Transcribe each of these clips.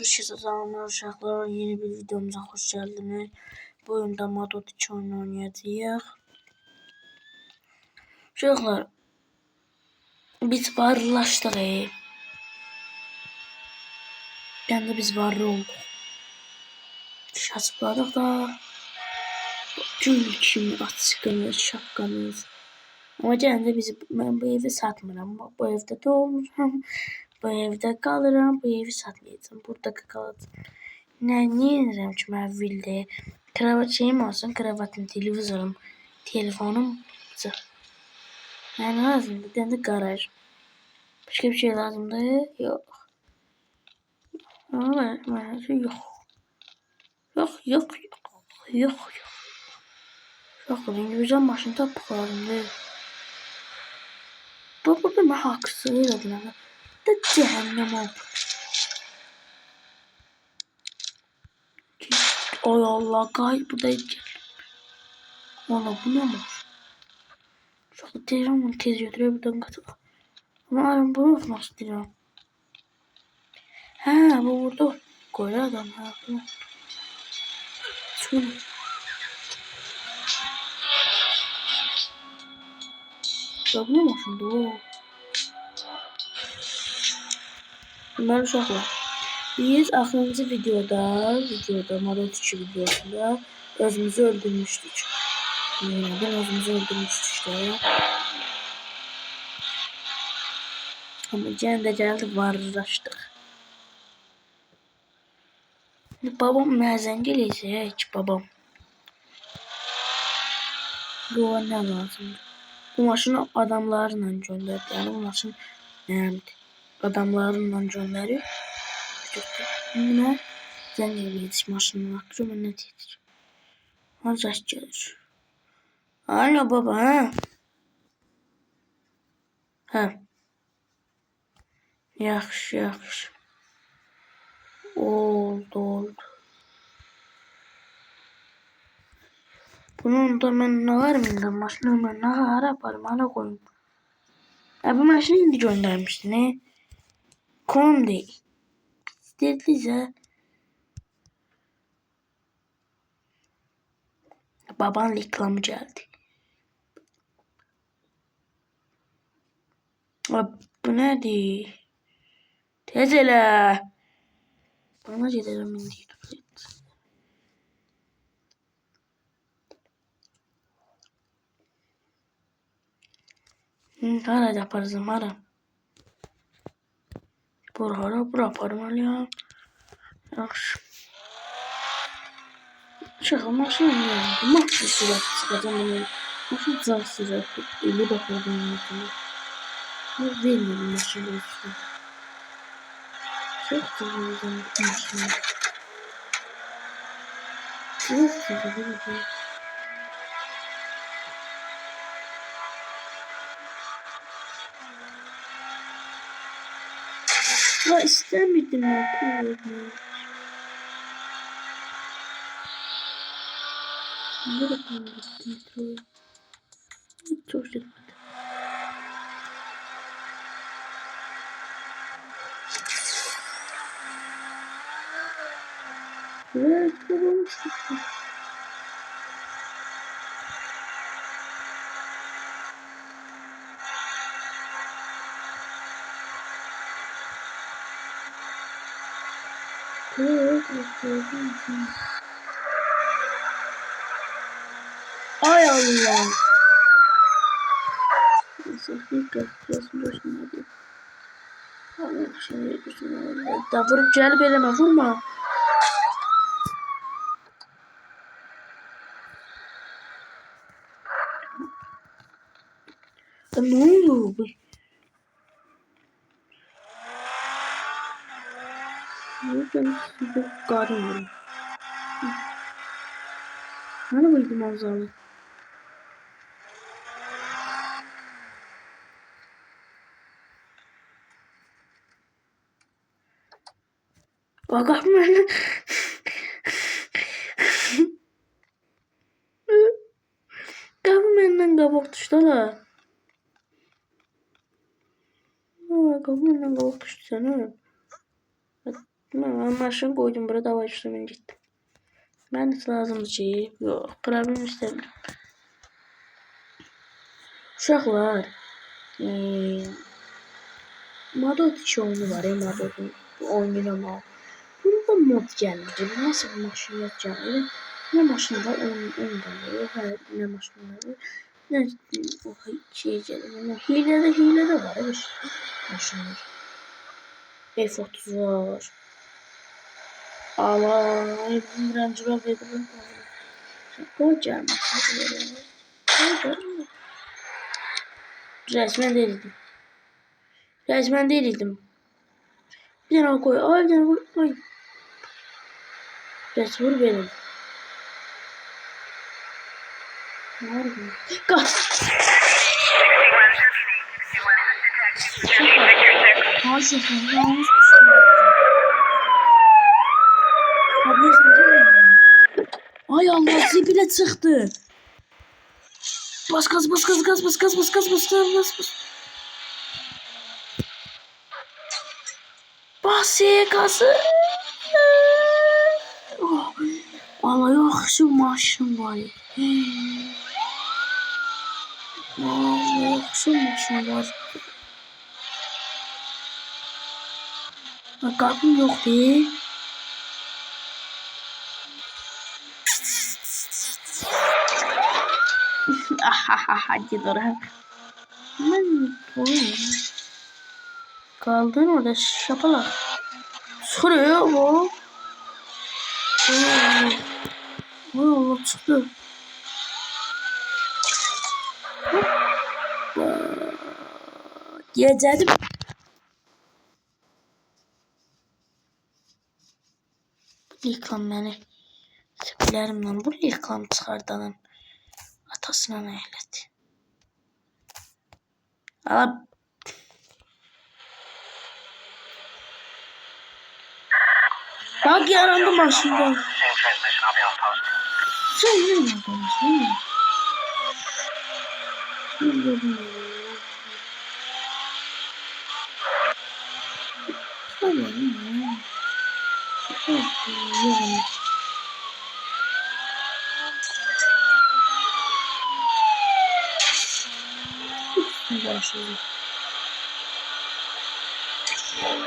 Selamlar uşaqlar, yeni bir videomuza hoş geldiniz. Bu oyunda Madod 2 oyunu oynayacağıq. Uşaqlar, biz varlılaşdıq. Bir de biz varlı olduq. Şaşıqladıq da. Gül kimi açqımız, şapkamız. Ama gələn də mən bu evi satmıram. Bu evdə doğmuram. Bu evdə qalıram. Bu evi satmayacağım. Burada qalacağım. Niye edirəm ki, mən vildə kravat şeyim olsun, kravatım, televizorum, telefonum. Yani lazımdır. Bir tane de garaj. Başka bir şey lazımdır? Yok. Ama yok. Yok. Ben güzel maşın tapıq lazımdır. Burada mən haksız elədim. Da cəhənnəm oldu. Ay Allah, bu da valla bu ne var? Çok telefonu tez götürüyor buradan katıla. Ama ben bunu unutmak istiyorum. Ha, bu burada koyar adam. Ha, bu. Şunu. Ya bu ne var şimdi o? Bunlar uşaqlar. Biz axırıncı videoda Madod 2 videosunda özümüzü öldürmüşdük. Ben özümüzü öldürmüşdük işte. Ama gene de geldi varlılaşdıq. Babam məzən gələcək ki, babam. Bu ne lazım? Bu maşını adamlarla gönderdi. Yani bu maşın adamlarla gönderiyor. Buna zəng edirik maşının haqqı mən nə deyəcək? Ancaq gəlir. Alo baba, ha? Hə. Yaxşı. Oldu. Bunun da mən nə varam indi? Maşını mən nə hara aparım? Hala qoyum. Bu maşını indi göndərmişdi, ne? Konum değil. İstediyse baban reklamı geldi. Bu nedir? Tez elə. Bana gidelim indi. Hara yaparız hara? Bura yaparım yaxşı. Çıkın maşın yandı. Maçı sürat çıkacağım bunu. Maşın can sürat. Eli bakalım. Ne vermiyorum maşın olsun. Çok güzel maşın. Çok güzel. Ya istemedim yapıyorum. Ne yapayım? Çok güzel. Evet, olmuştu. Ay Allah. Neyse ilk yapıyorsun başına diye. Allah'ım şimdi düşünüyorum. Da vurup gelip eleme vurma. Ne oluyor bu? Ben size garip. Hani buydu manzaralı? Bakar mı? Kapı benden kabuk düştü la. Kapı benden kabuk düştü sana. Ben maşını koydum burada hava üstüme gittim. Ben de lazım şey yok. Problem istemiyorum. Uşaqlar. Modot 2 oyunu var ya Modot'un oynayamam. Burada mod gelmedi. Bu nasıl bir maşın yok gelmedi. Ne maşın var ondan var. Ne maşın var. Ne o şey gelmedi. Hile de var. Evet. Maşınlar. F30 var. Allah. Range Rover'ın koyacağım. Resmen değildim. Resmen değildim. Bir tane koy. Ay bir tane koy. Res vur benim. Var mı? Kaç. Hayır. Yanlış bir şey yapacağım. Abi sen değil mi? Ay Allah zibile çıktı. Bas gaz bas gaz gaz bas gaz bas gaz bas gaz bas bas. Bas gazı. Oh. Allah yok şu maşın var ya. Allah yok şu maşın var. Kalbim yok değil. Hadi dur. Ben kaldın orada şapalak. Soruyor bu. Allah çıktı. Yedim. Yıkan beni. Sepilerimden bu yıkan çıkardanın. Atasına ne eyledi. Abi. Bak yarandım aslında. Sen ne yapıyorsun?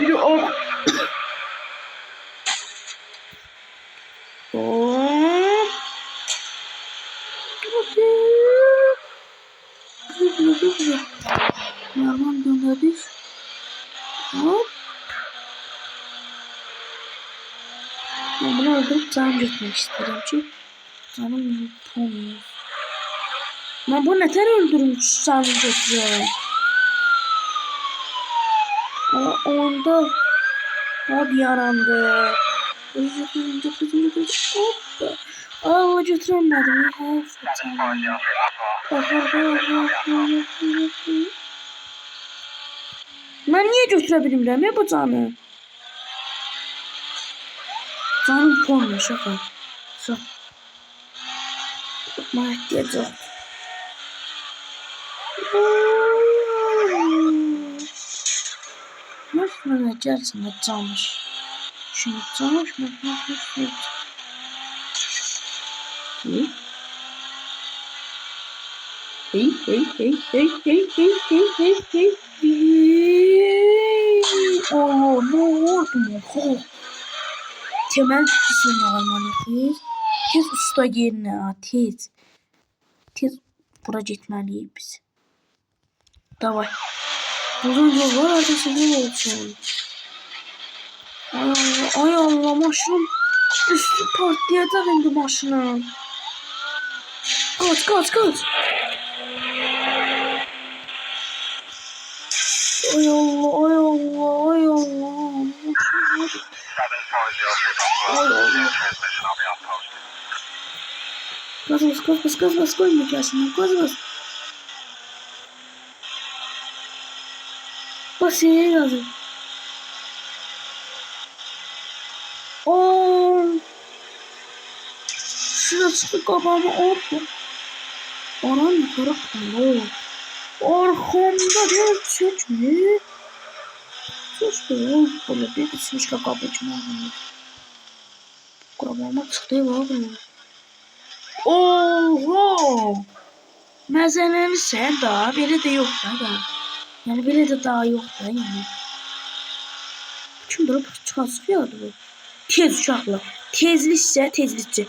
Biri o. Nereden gönderdik? Hop. Ben bunu öldürüp can götürmek istedim çünkü canım olmuyor. Ben bu neden öldürmüş canım götürüyorum? Ama onda abi yarandı. Hoppa. Aa götüremedim ya. Ben niye götürebilirim ya bu canı? Canım porno şaka. So. Mahkece. Nasıl öğreteceksin canmış? Şimdi canmış mı? Hey. Oh, ne oldu mu? Temel tutusunu almalıyız. Tez usta yerine tez. Tez bura gitmeliyiz biz. Davay. Uzun yol var artık ne olsun. Ay Allah maşınım. Üstü patlayacak şimdi maşınım. Kaç. Ay Allah. Gaz koymayacaksın. Gaz. Bak seni yazdım. Şurada çıktı kafamı orta. Anam yukarı kaldı. Arkamda bir çekme. Böyle bir içmiş kapıcım olmuyor. Kurabama çıktı abi. Oho! Məzələni sən daha belə də yox da. Yəni belə də daha yox da yəni. Kim durub çıxartıyordu bu? Tez uşaqlar. Tezliksə tezlikcə.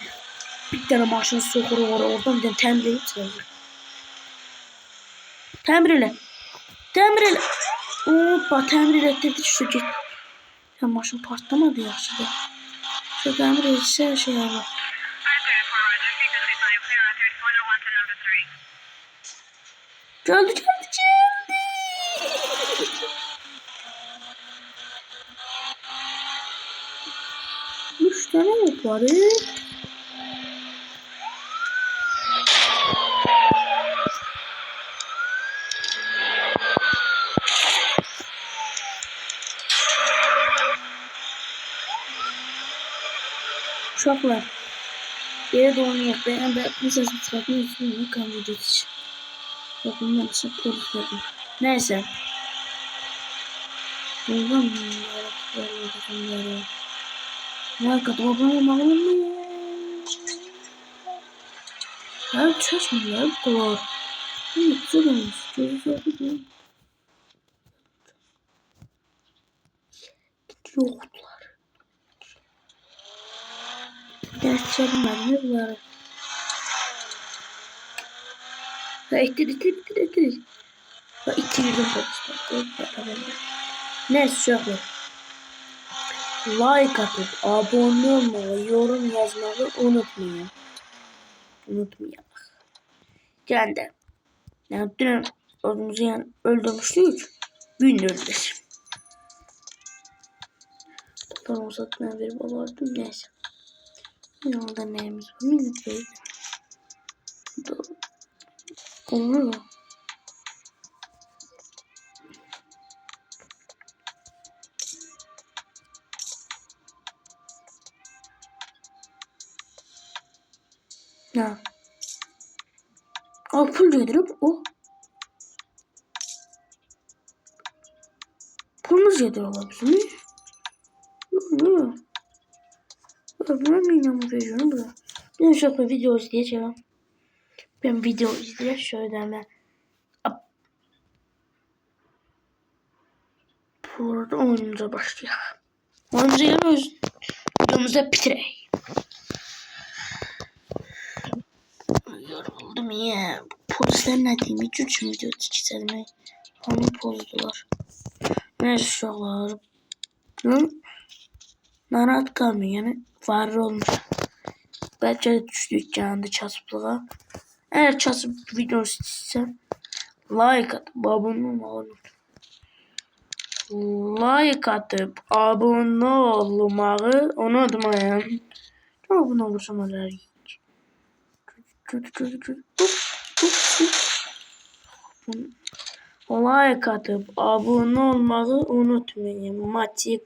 Bir dənə maşın soxur oradan bir dənə təmir etdir. Təmir elə. Təmir elə. Hoppa təmir etdirdi şu get. Ya maşın partlamadı yaxşıdır. Şu təmir etsə şey olur. Geldi. 3 tane ok var. Uşaqlar. Belə də oynayaq. Ben bu sesini çıxartmaq üçün bunu kanal edici. Yok bundan sonra polis verdim. Neyse. Buradan mı? Ne kadar abone mı? Her çeşmeler bu kadar. Ne güzel olmuş. Güzel. Yoklar. Gerçekten ne bunlar? Ha ittir. Ha ittirdim polisler. Neyse şöyle. Like atıp abone olmayı, yorum yazmayı unutmayın. Yani dün öldüğümüzü öldürmüştük. Gündürdür. Tamam satmaya bir babardım neyse. Yolda neyimiz var? Minik beydi. Olur mu? Ya. Al pul yedirip o. Pulumuz yediriyorlar bizim. Ne? Ben minamı veriyorum burada. Ben şöyle video izleyeceğim. Ben video izleyeceğim şöyle hemen. Burada oyunumuza başlayalım. Oyunumuza geliyoruz. Videomuza bitirelim. Yoruldum ya. Polisler ne diyeyim? Hiç üçün video çekeceğim. Onu pozdular. Neyse uşaqlar. Narahat kalmıyor yani. Var olmuş. Belki de düştük yanında çasıplığa. Eğer çasıp video istəyirsən like atıp abone olmayı unutmayın. Abone olursam öyle. Like atıp abone olmayı unutmayın. Matik